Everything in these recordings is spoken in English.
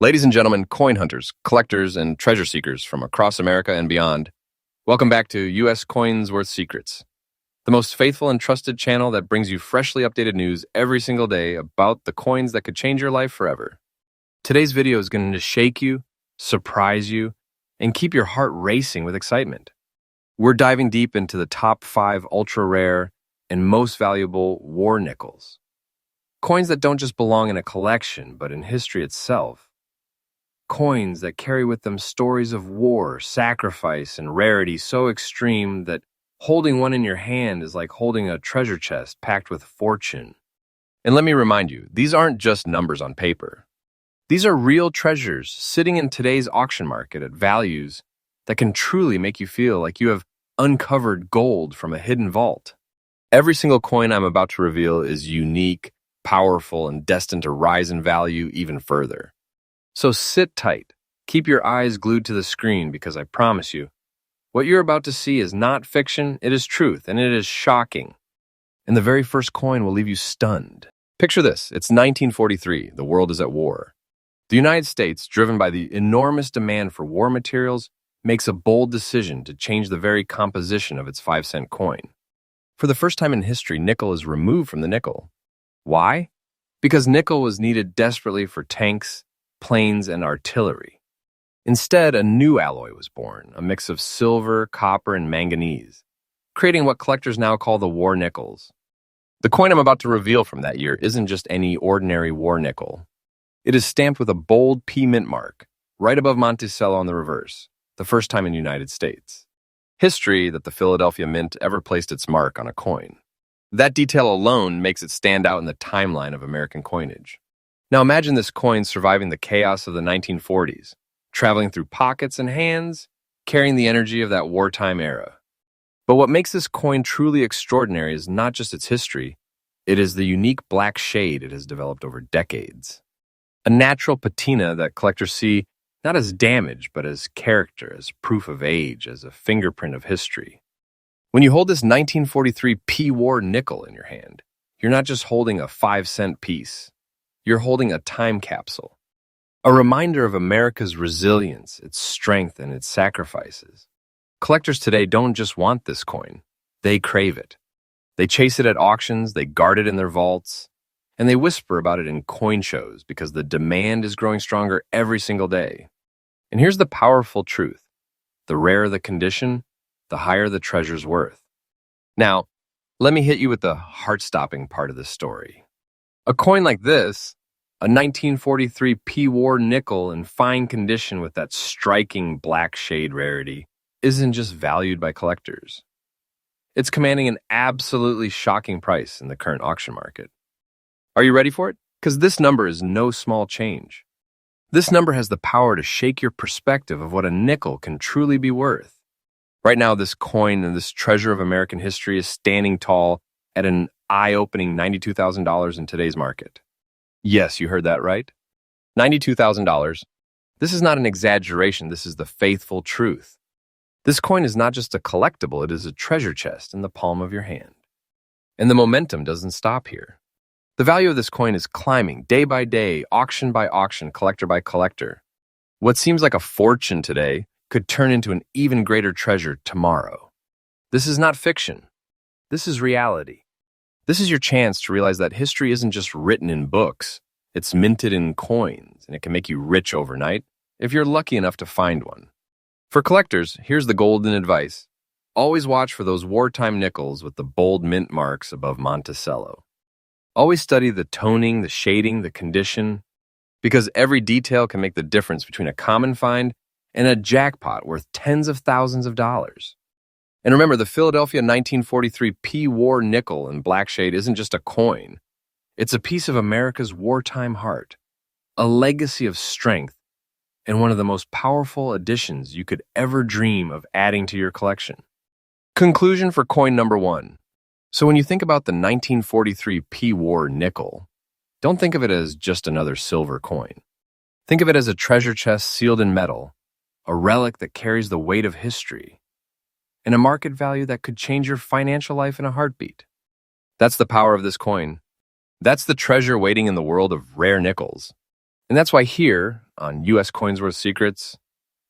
Ladies and gentlemen, coin hunters, collectors, and treasure seekers from across America and beyond, welcome back to U.S. Coins Worth Secrets, the most faithful and trusted channel that brings you freshly updated news every single day about the coins that could change your life forever. Today's video is going to shake you, surprise you, and keep your heart racing with excitement. We're diving deep into the top 5 ultra-rare and most valuable war nickels. Coins that don't just belong in a collection, but in history itself. Coins that carry with them stories of war, sacrifice, and rarity so extreme that holding one in your hand is like holding a treasure chest packed with fortune. And let me remind you, these aren't just numbers on paper. These are real treasures sitting in today's auction market at values that can truly make you feel like you have uncovered gold from a hidden vault. Every single coin I'm about to reveal is unique, powerful, and destined to rise in value even further. So sit tight, keep your eyes glued to the screen because I promise you, what you're about to see is not fiction, it is truth, and it is shocking. And the very first coin will leave you stunned. Picture this, it's 1943, the world is at war. The United States, driven by the enormous demand for war materials, makes a bold decision to change the very composition of its 5-cent coin. For the first time in history, nickel is removed from the nickel. Why? Because nickel was needed desperately for tanks, planes, and artillery. Instead, a new alloy was born, a mix of silver, copper, and manganese, creating what collectors now call the war nickels. The coin I'm about to reveal from that year isn't just any ordinary war nickel. It is stamped with a bold P mint mark, right above Monticello on the reverse, the first time in the United States. History that the Philadelphia Mint ever placed its mark on a coin. That detail alone makes it stand out in the timeline of American coinage. Now imagine this coin surviving the chaos of the 1940s, traveling through pockets and hands, carrying the energy of that wartime era. But what makes this coin truly extraordinary is not just its history, it is the unique black shade it has developed over decades. A natural patina that collectors see not as damage, but as character, as proof of age, as a fingerprint of history. When you hold this 1943 P-War nickel in your hand, you're not just holding a 5-cent piece. You're holding a time capsule, a reminder of America's resilience, its strength, and its sacrifices. Collectors today don't just want this coin, they crave it. They chase it at auctions, they guard it in their vaults, and they whisper about it in coin shows because the demand is growing stronger every single day. And here's the powerful truth. The rarer the condition, the higher the treasure's worth. Now, let me hit you with the heart-stopping part of this story. A coin like this, a 1943 P-War nickel in fine condition with that striking black shade rarity, isn't just valued by collectors. It's commanding an absolutely shocking price in the current auction market. Are you ready for it? Because this number is no small change. This number has the power to shake your perspective of what a nickel can truly be worth. Right now, this coin and this treasure of American history is standing tall at an eye-opening $92,000 in today's market. Yes, you heard that right. $92,000. This is not an exaggeration, this is the faithful truth. This coin is not just a collectible, it is a treasure chest in the palm of your hand. And the momentum doesn't stop here. The value of this coin is climbing day by day, auction by auction, collector by collector. What seems like a fortune today could turn into an even greater treasure tomorrow. This is not fiction. This is reality. This is your chance to realize that history isn't just written in books. It's minted in coins, and it can make you rich overnight if you're lucky enough to find one. For collectors, here's the golden advice. Always watch for those wartime nickels with the bold mint marks above Monticello. Always study the toning, the shading, the condition, because every detail can make the difference between a common find and a jackpot worth tens of thousands of dollars. And remember, the Philadelphia 1943 P-War nickel in black shade isn't just a coin. It's a piece of America's wartime heart, a legacy of strength, and one of the most powerful additions you could ever dream of adding to your collection. Conclusion for coin number 1. So when you think about the 1943 P-War nickel, don't think of it as just another silver coin. Think of it as a treasure chest sealed in metal, a relic that carries the weight of history, and a market value that could change your financial life in a heartbeat. That's the power of this coin. That's the treasure waiting in the world of rare nickels. And that's why here, on U.S. Coins Worth Secrets,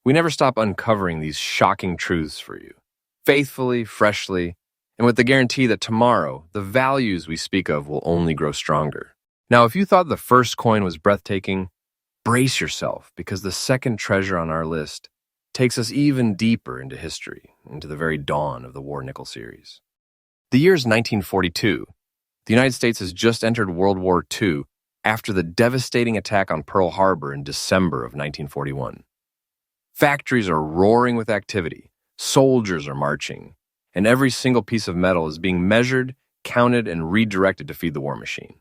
we never stop uncovering these shocking truths for you, faithfully, freshly, and with the guarantee that tomorrow, the values we speak of will only grow stronger. Now, if you thought the first coin was breathtaking, brace yourself, because the second treasure on our list takes us even deeper into history, into the very dawn of the War Nickel series. The year is 1942. The United States has just entered World War II after the devastating attack on Pearl Harbor in December of 1941. Factories are roaring with activity, soldiers are marching, and every single piece of metal is being measured, counted, and redirected to feed the war machine.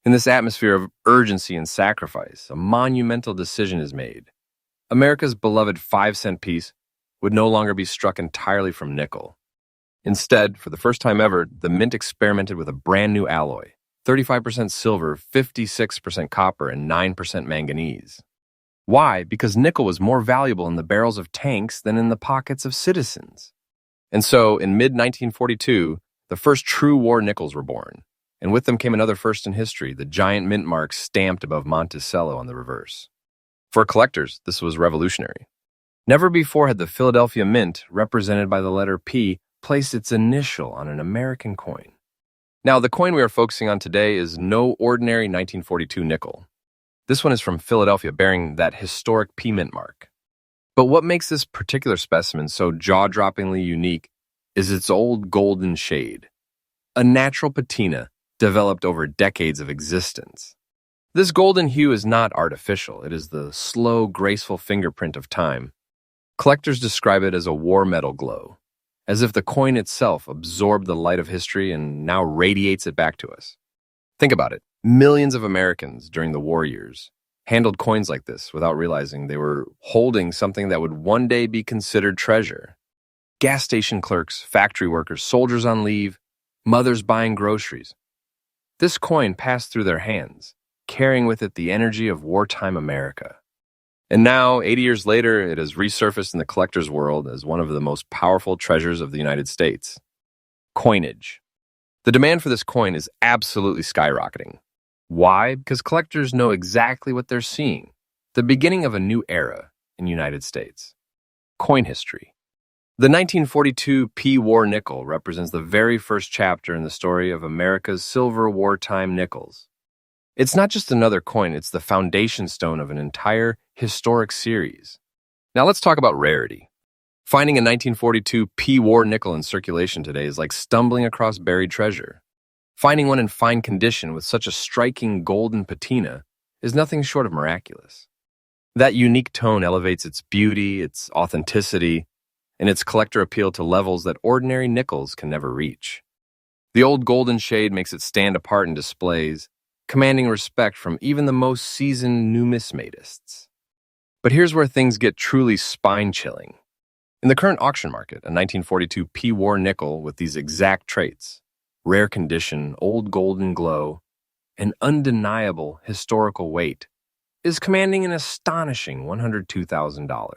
In this atmosphere of urgency and sacrifice, a monumental decision is made. America's beloved 5-cent piece would no longer be struck entirely from nickel. Instead, for the first time ever, the mint experimented with a brand new alloy, 35% silver, 56% copper, and 9% manganese. Why? Because nickel was more valuable in the barrels of tanks than in the pockets of citizens. And so, in mid-1942, the first true war nickels were born, and with them came another first in history, the giant mint mark stamped above Monticello on the reverse. For collectors, this was revolutionary. Never before had the Philadelphia Mint, represented by the letter P, placed its initial on an American coin. Now, the coin we are focusing on today is no ordinary 1942 nickel. This one is from Philadelphia, bearing that historic P mint mark. But what makes this particular specimen so jaw-droppingly unique is its old golden shade, a natural patina developed over decades of existence. This golden hue is not artificial. It is the slow, graceful fingerprint of time. Collectors describe it as a war metal glow, as if the coin itself absorbed the light of history and now radiates it back to us. Think about it. Millions of Americans during the war years handled coins like this without realizing they were holding something that would one day be considered treasure. Gas station clerks, factory workers, soldiers on leave, mothers buying groceries. This coin passed through their hands, carrying with it the energy of wartime America. And now, 80 years later, it has resurfaced in the collector's world as one of the most powerful treasures of the United States. Coinage. The demand for this coin is absolutely skyrocketing. Why? Because collectors know exactly what they're seeing. The beginning of a new era in the United States. Coin history. The 1942 P War nickel represents the very first chapter in the story of America's silver wartime nickels. It's not just another coin, it's the foundation stone of an entire historic series. Now let's talk about rarity. Finding a 1942 P War nickel in circulation today is like stumbling across buried treasure. Finding one in fine condition with such a striking golden patina is nothing short of miraculous. That unique tone elevates its beauty, its authenticity, and its collector appeal to levels that ordinary nickels can never reach. The old golden shade makes it stand apart in displays, commanding respect from even the most seasoned numismatists. But here's where things get truly spine-chilling. In the current auction market, a 1942 P War nickel with these exact traits, rare condition, old golden glow, and undeniable historical weight, is commanding an astonishing $102,000.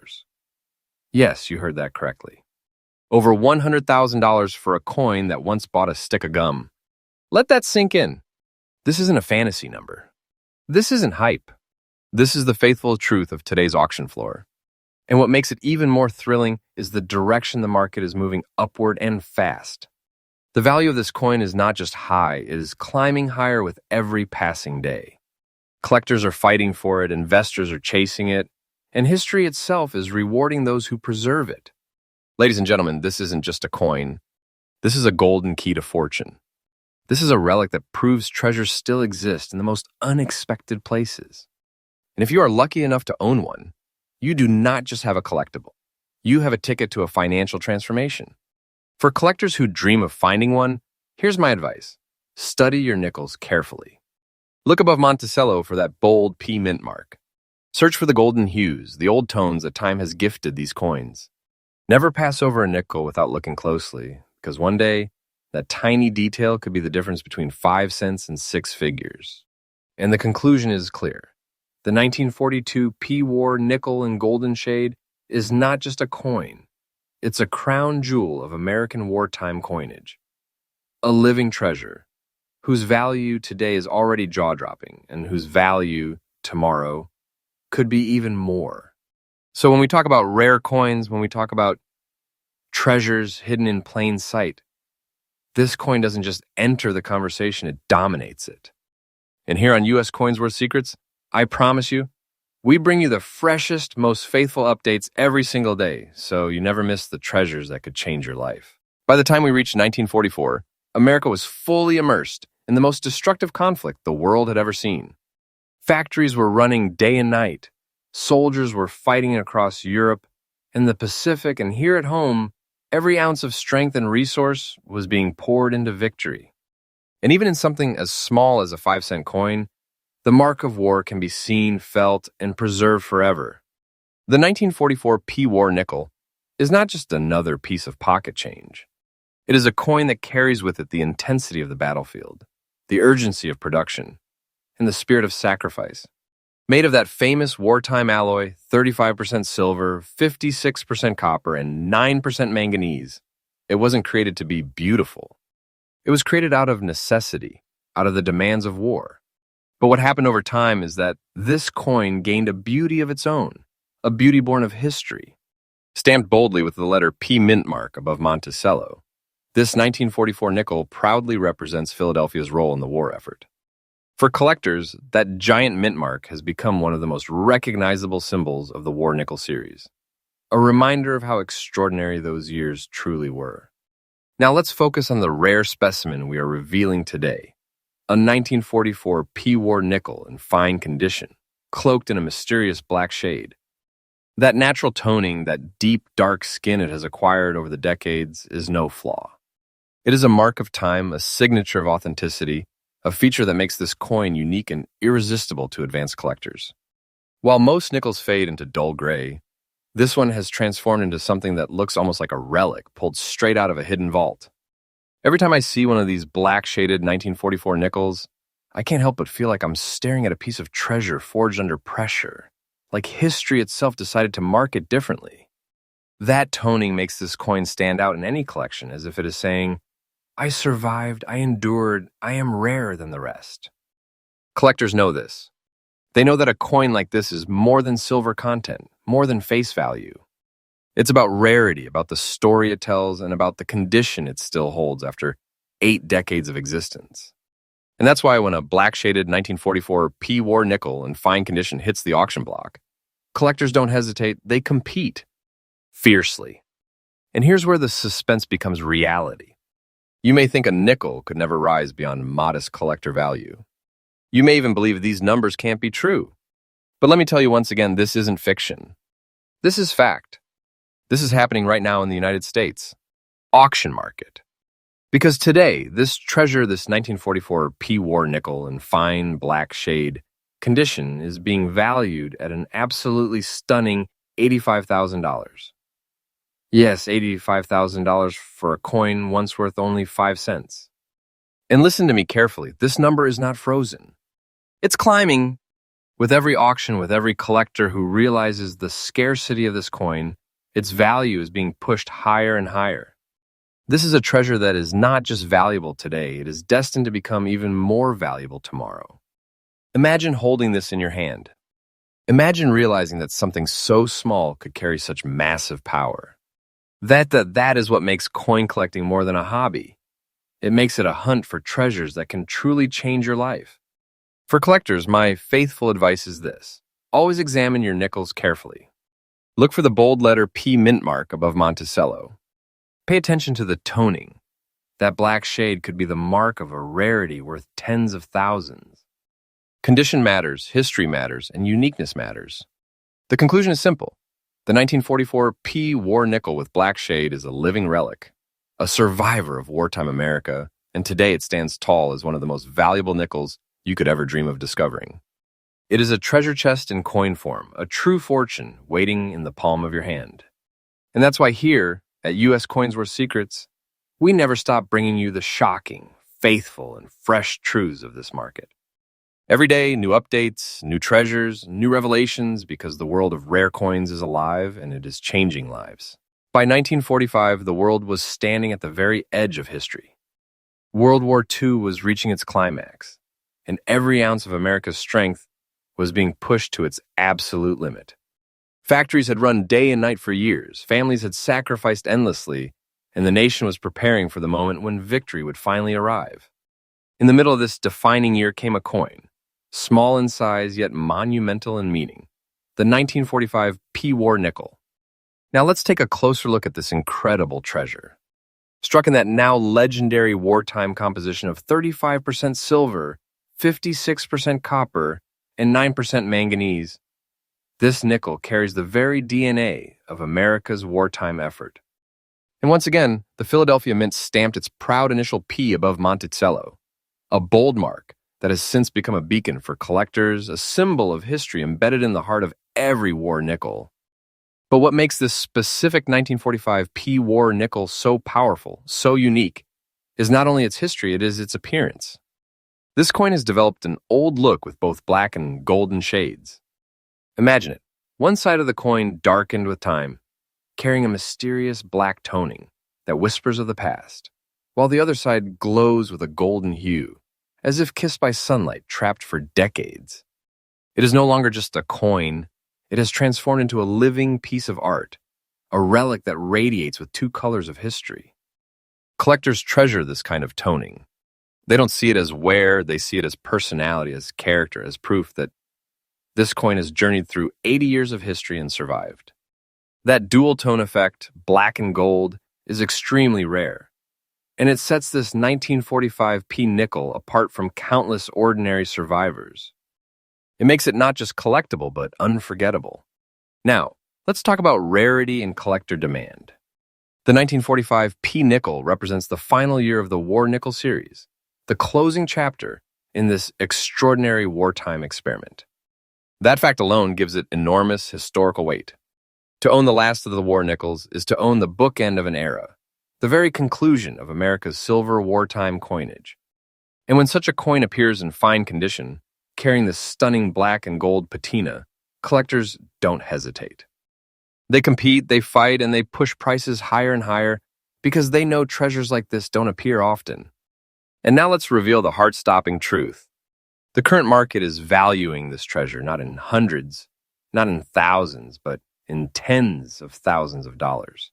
Yes, you heard that correctly. Over $100,000 for a coin that once bought a stick of gum. Let that sink in. This isn't a fantasy number. This isn't hype. This is the faithful truth of today's auction floor. And what makes it even more thrilling is the direction the market is moving upward and fast. The value of this coin is not just high, it is climbing higher with every passing day. Collectors are fighting for it, investors are chasing it, and history itself is rewarding those who preserve it. Ladies and gentlemen, this isn't just a coin. This is a golden key to fortune. This is a relic that proves treasures still exist in the most unexpected places. And if you are lucky enough to own one, you do not just have a collectible. You have a ticket to a financial transformation. For collectors who dream of finding one, here's my advice. Study your nickels carefully. Look above Monticello for that bold P mint mark. Search for the golden hues, the old tones that time has gifted these coins. Never pass over a nickel without looking closely, because one day, that tiny detail could be the difference between 5 cents and 6 figures. And the conclusion is clear. The 1942 P War nickel and golden shade is not just a coin. It's a crown jewel of American wartime coinage. A living treasure, whose value today is already jaw-dropping, and whose value tomorrow could be even more. So when we talk about rare coins, when we talk about treasures hidden in plain sight, this coin doesn't just enter the conversation, it dominates it. And here on US Coins Worth Secrets, I promise you, we bring you the freshest, most faithful updates every single day, so you never miss the treasures that could change your life. By the time we reached 1944, America was fully immersed in the most destructive conflict the world had ever seen. Factories were running day and night. Soldiers were fighting across Europe and the Pacific, and here at home, every ounce of strength and resource was being poured into victory. And even in something as small as a 5-cent coin, the mark of war can be seen, felt, and preserved forever. The 1944 P-War nickel is not just another piece of pocket change. It is a coin that carries with it the intensity of the battlefield, the urgency of production, and the spirit of sacrifice. Made of that famous wartime alloy, 35% silver, 56% copper, and 9% manganese, it wasn't created to be beautiful. It was created out of necessity, out of the demands of war. But what happened over time is that this coin gained a beauty of its own, a beauty born of history. Stamped boldly with the letter P mint mark above Monticello, this 1944 nickel proudly represents Philadelphia's role in the war effort. For collectors, that giant mint mark has become one of the most recognizable symbols of the War Nickel series, a reminder of how extraordinary those years truly were. Now let's focus on the rare specimen we are revealing today, a 1944 P-War nickel in fine condition, cloaked in a mysterious black shade. That natural toning, that deep, dark skin it has acquired over the decades is no flaw. It is a mark of time, a signature of authenticity, a feature that makes this coin unique and irresistible to advanced collectors. While most nickels fade into dull gray, this one has transformed into something that looks almost like a relic pulled straight out of a hidden vault. Every time I see one of these black-shaded 1944 nickels, I can't help but feel like I'm staring at a piece of treasure forged under pressure, like history itself decided to mark it differently. That toning makes this coin stand out in any collection, as if it is saying, I survived, I endured, I am rarer than the rest. Collectors know this. They know that a coin like this is more than silver content, more than face value. It's about rarity, about the story it tells, and about the condition it still holds after 8 decades of existence. And that's why when a black-shaded 1944 P-War nickel in fine condition hits the auction block, collectors don't hesitate, they compete fiercely. And here's where the suspense becomes reality. You may think a nickel could never rise beyond modest collector value. You may even believe these numbers can't be true. But let me tell you once again, this isn't fiction. This is fact. This is happening right now in the United States. Auction market. Because today, this treasure, this 1944 P-War nickel in fine black shade condition is being valued at an absolutely stunning $85,000. Yes, $85,000 for a coin once worth only 5 cents. And listen to me carefully, this number is not frozen. It's climbing. With every auction, with every collector who realizes the scarcity of this coin, its value is being pushed higher and higher. This is a treasure that is not just valuable today, it is destined to become even more valuable tomorrow. Imagine holding this in your hand. Imagine realizing that something so small could carry such massive power. That is what makes coin collecting more than a hobby. It makes it a hunt for treasures that can truly change your life. For collectors, my faithful advice is this. Always examine your nickels carefully. Look for the bold letter P mint mark above Monticello. Pay attention to the toning. That black shade could be the mark of a rarity worth tens of thousands. Condition matters, history matters, and uniqueness matters. The conclusion is simple. The 1944 P-War nickel with black shade is a living relic, a survivor of wartime America, and today it stands tall as one of the most valuable nickels you could ever dream of discovering. It is a treasure chest in coin form, a true fortune waiting in the palm of your hand. And that's why here, at US Coins Worth Secrets, we never stop bringing you the shocking, faithful, and fresh truths of this market. Every day, new updates, new treasures, new revelations, because the world of rare coins is alive and it is changing lives. By 1945, the world was standing at the very edge of history. World War II was reaching its climax, and every ounce of America's strength was being pushed to its absolute limit. Factories had run day and night for years, families had sacrificed endlessly, and the nation was preparing for the moment when victory would finally arrive. In the middle of this defining year came a coin, small in size yet monumental in meaning, the 1945 P-War nickel. Now let's take a closer look at this incredible treasure. Struck in that now legendary wartime composition of 35% silver, 56% copper, and 9% manganese, this nickel carries the very DNA of America's wartime effort. And once again, the Philadelphia Mint stamped its proud initial P above Monticello, a bold mark that has since become a beacon for collectors, a symbol of history embedded in the heart of every war nickel. But what makes this specific 1945 P-War nickel so powerful, so unique, is not only its history, it is its appearance. This coin has developed an old look with both black and golden shades. Imagine it, one side of the coin darkened with time, carrying a mysterious black toning that whispers of the past, while the other side glows with a golden hue, as if kissed by sunlight trapped for decades. It is no longer just a coin, it has transformed into a living piece of art, a relic that radiates with two colors of history. Collectors treasure this kind of toning. They don't see it as wear, they see it as personality, as character, as proof that this coin has journeyed through 80 years of history and survived. That dual tone effect, black and gold, is extremely rare, and it sets this 1945 P nickel apart from countless ordinary survivors. It makes it not just collectible, but unforgettable. Now, let's talk about rarity and collector demand. The 1945 P nickel represents the final year of the War Nickel series, the closing chapter in this extraordinary wartime experiment. That fact alone gives it enormous historical weight. To own the last of the war nickels is to own the bookend of an era, the very conclusion of America's silver wartime coinage. And when such a coin appears in fine condition, carrying this stunning black and gold patina, collectors don't hesitate. They compete, they fight, and they push prices higher and higher because they know treasures like this don't appear often. And now let's reveal the heart-stopping truth. The current market is valuing this treasure not in hundreds, not in thousands, but in tens of thousands of dollars.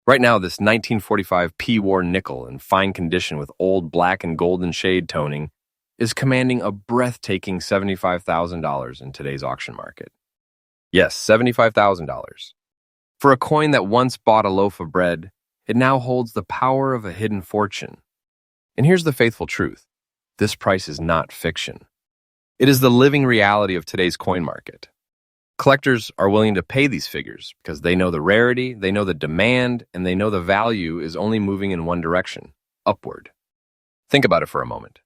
Right now, this 1945 P-War nickel in fine condition with old black and golden shade toning is commanding a breathtaking $75,000 in today's auction market. Yes, $75,000. For a coin that once bought a loaf of bread, it now holds the power of a hidden fortune. And here's the faithful truth. This price is not fiction. It is the living reality of today's coin market. Collectors are willing to pay these figures because they know the rarity, they know the demand, and they know the value is only moving in one direction, upward. Think about it for a moment.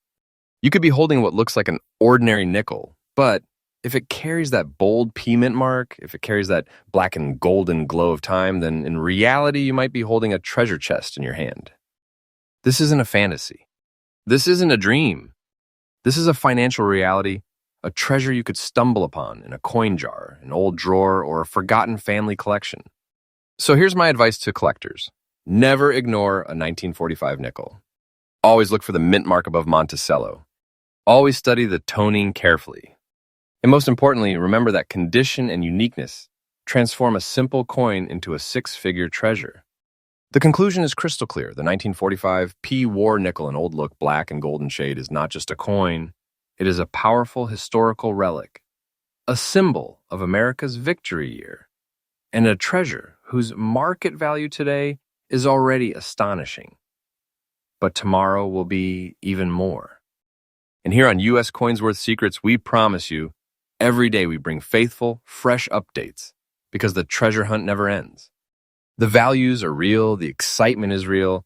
You could be holding what looks like an ordinary nickel, but if it carries that bold P mint mark, if it carries that black and golden glow of time, then in reality you might be holding a treasure chest in your hand. This isn't a fantasy. This isn't a dream. This is a financial reality, a treasure you could stumble upon in a coin jar, an old drawer, or a forgotten family collection. So here's my advice to collectors. Never ignore a 1945 nickel. Always look for the mint mark above Monticello. Always study the toning carefully. And most importantly, remember that condition and uniqueness transform a simple coin into a six-figure treasure. The conclusion is crystal clear. The 1945 P-War nickel in old look black and golden shade is not just a coin. It is a powerful historical relic, a symbol of America's victory year, and a treasure whose market value today is already astonishing. But tomorrow will be even more. And here on U.S. Coins Worth Secrets, we promise you, every day we bring faithful, fresh updates because the treasure hunt never ends. The values are real, the excitement is real,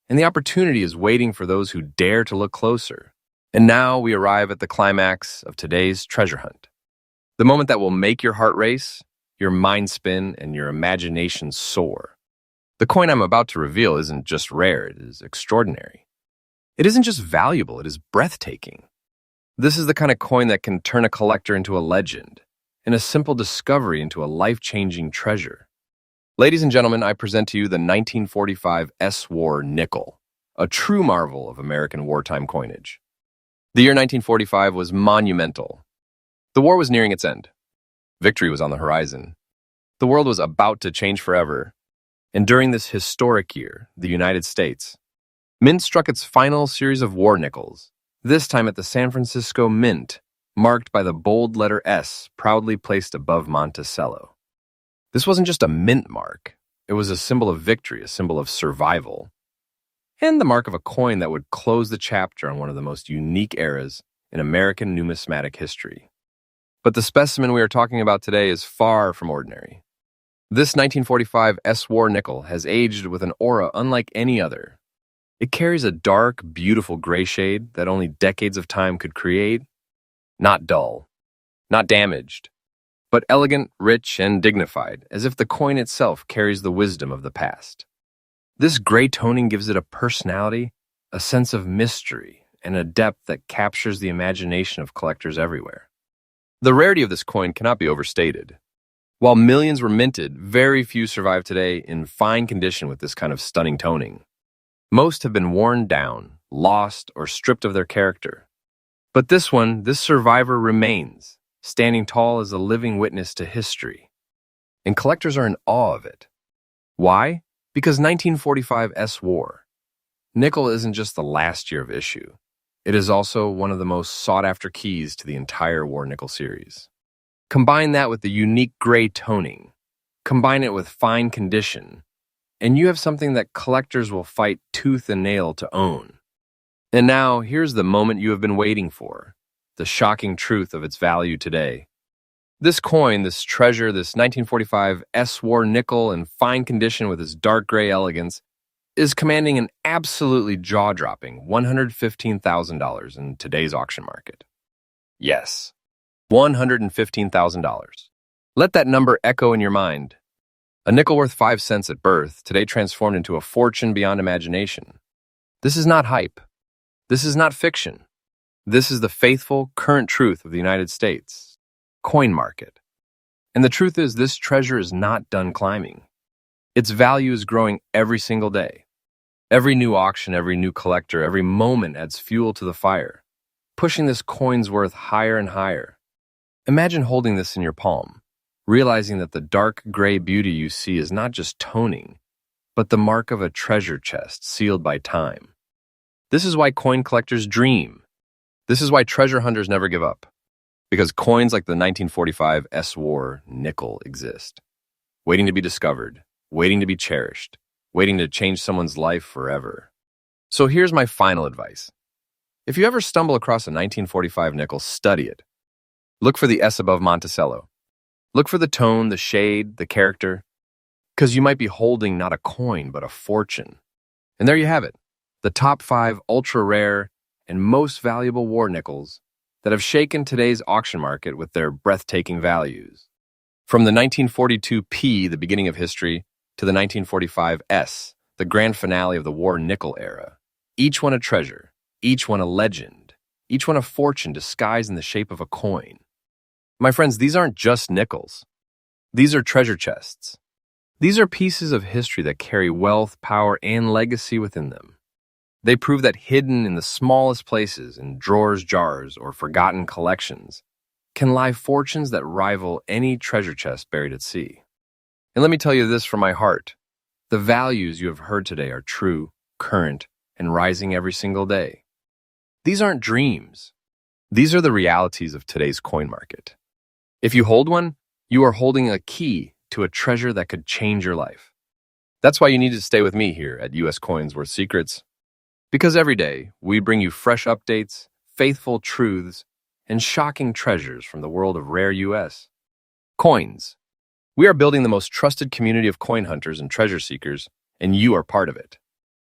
and the opportunity is waiting for those who dare to look closer. And now we arrive at the climax of today's treasure hunt. The moment that will make your heart race, your mind spin, and your imagination soar. The coin I'm about to reveal isn't just rare, it is extraordinary. It isn't just valuable, it is breathtaking. This is the kind of coin that can turn a collector into a legend, and a simple discovery into a life-changing treasure. Ladies and gentlemen, I present to you the 1945 S-War nickel, a true marvel of American wartime coinage. The year 1945 was monumental. The war was nearing its end. Victory was on the horizon. The world was about to change forever. And during this historic year, the United States, Mint struck its final series of war nickels, this time at the San Francisco Mint, marked by the bold letter S proudly placed above Monticello. This wasn't just a mint mark. It was a symbol of victory, a symbol of survival, and the mark of a coin that would close the chapter on one of the most unique eras in American numismatic history. But the specimen we are talking about today is far from ordinary. This 1945 S-War nickel has aged with an aura unlike any other. It carries a dark, beautiful gray shade that only decades of time could create. Not dull, not damaged, but elegant, rich, and dignified, as if the coin itself carries the wisdom of the past. This gray toning gives it a personality, a sense of mystery, and a depth that captures the imagination of collectors everywhere. The rarity of this coin cannot be overstated. While millions were minted, very few survive today in fine condition with this kind of stunning toning. Most have been worn down, lost, or stripped of their character. But this one, this survivor remains, standing tall as a living witness to history. And collectors are in awe of it. Why? Because 1945 S-War. Nickel isn't just the last year of issue. It is also one of the most sought-after keys to the entire war nickel series. Combine that with the unique gray toning. Combine it with fine condition. And you have something that collectors will fight tooth and nail to own. And now, here's the moment you have been waiting for, the shocking truth of its value today. This coin, this treasure, this 1945 S-War nickel in fine condition with its dark gray elegance, is commanding an absolutely jaw-dropping $115,000 in today's auction market. Yes, $115,000. Let that number echo in your mind. A nickel worth 5 cents at birth, today transformed into a fortune beyond imagination. This is not hype. This is not fiction. This is the faithful, current truth of the United States coin market. And the truth is, this treasure is not done climbing. Its value is growing every single day. Every new auction, every new collector, every moment adds fuel to the fire, pushing this coin's worth higher and higher. Imagine holding this in your palm, realizing that the dark gray beauty you see is not just toning, but the mark of a treasure chest sealed by time. This is why coin collectors dream. This is why treasure hunters never give up. Because coins like the 1945 S-War nickel exist, waiting to be discovered, waiting to be cherished, waiting to change someone's life forever. So here's my final advice. If you ever stumble across a 1945 nickel, study it. Look for the S above Monticello. Look for the tone, the shade, the character, because you might be holding not a coin, but a fortune. And there you have it, the top 5 ultra-rare and most valuable war nickels that have shaken today's auction market with their breathtaking values. From the 1942 P, the beginning of history, to the 1945 S, the grand finale of the war nickel era. Each one a treasure, each one a legend, each one a fortune disguised in the shape of a coin. My friends, these aren't just nickels. These are treasure chests. These are pieces of history that carry wealth, power, and legacy within them. They prove that hidden in the smallest places, in drawers, jars, or forgotten collections, can lie fortunes that rival any treasure chest buried at sea. And let me tell you this from my heart. The values you have heard today are true, current, and rising every single day. These aren't dreams. These are the realities of today's coin market. If you hold one, you are holding a key to a treasure that could change your life. That's why you need to stay with me here at US Coins Worth Secrets. Because every day, we bring you fresh updates, faithful truths, and shocking treasures from the world of rare US coins. We are building the most trusted community of coin hunters and treasure seekers, and you are part of it.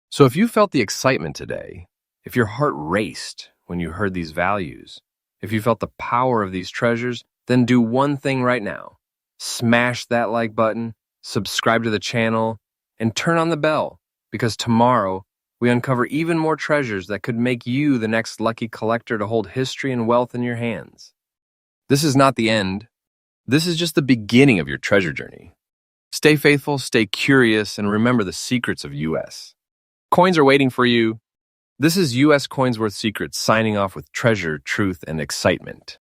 So if you felt the excitement today, if your heart raced when you heard these values, if you felt the power of these treasures, then do one thing right now. Smash that like button, subscribe to the channel, and turn on the bell, because tomorrow, we uncover even more treasures that could make you the next lucky collector to hold history and wealth in your hands. This is not the end. This is just the beginning of your treasure journey. Stay faithful, stay curious, and remember the secrets of US. Coins are waiting for you. This is US Coins Worth Secrets signing off with treasure, truth, and excitement.